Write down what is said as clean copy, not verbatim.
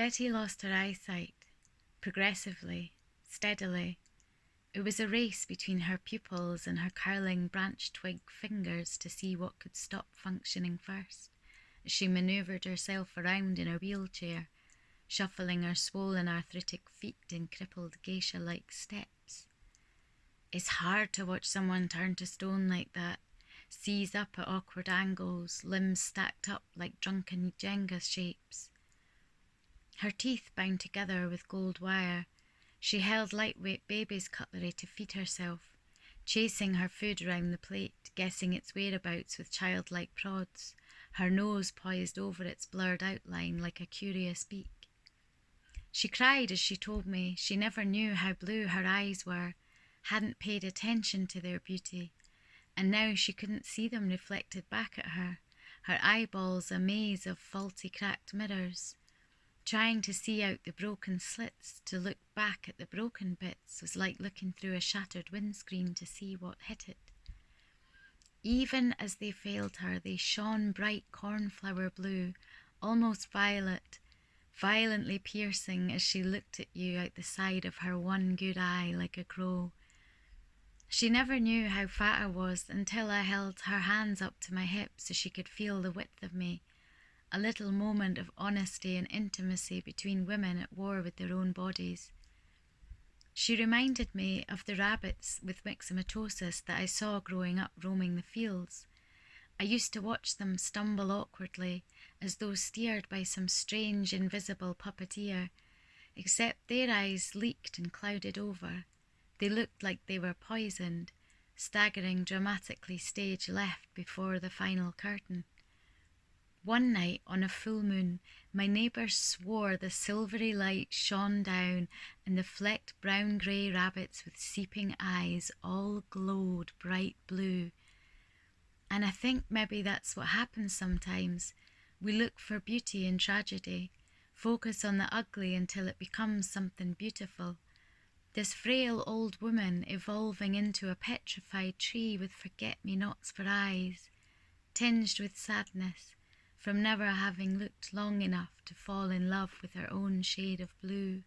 Betty lost her eyesight, progressively, steadily. It was a race between her pupils and her curling branch twig fingers to see what could stop functioning first, as she manoeuvred herself around in her wheelchair, shuffling her swollen arthritic feet in crippled geisha-like steps. It's hard to watch someone turn to stone like that, seize up at awkward angles, limbs stacked up like drunken Jenga shapes. Her teeth bound together with gold wire, she held lightweight baby's cutlery to feed herself, chasing her food around the plate, guessing its whereabouts with childlike prods, her nose poised over its blurred outline like a curious beak. She cried as she told me she never knew how blue her eyes were, hadn't paid attention to their beauty, and now she couldn't see them reflected back at her, her eyeballs a maze of faulty cracked mirrors. Trying to see out the broken slits to look back at the broken bits was like looking through a shattered windscreen to see what hit it. Even as they failed her, they shone bright cornflower blue, almost violet, violently piercing as she looked at you out the side of her one good eye like a crow. She never knew how fat I was until I held her hands up to my hips so she could feel the width of me, a little moment of honesty and intimacy between women at war with their own bodies. She reminded me of the rabbits with myxomatosis that I saw growing up roaming the fields. I used to watch them stumble awkwardly, as though steered by some strange invisible puppeteer, except their eyes leaked and clouded over. They looked like they were poisoned, staggering dramatically stage left before the final curtain. One night on a full moon, my neighbours swore the silvery light shone down and the flecked brown-grey rabbits with seeping eyes all glowed bright blue. And I think maybe that's what happens sometimes. We look for beauty in tragedy, focus on the ugly until it becomes something beautiful. This frail old woman evolving into a petrified tree with forget-me-nots for eyes, tinged with sadness, from never having looked long enough to fall in love with her own shade of blue.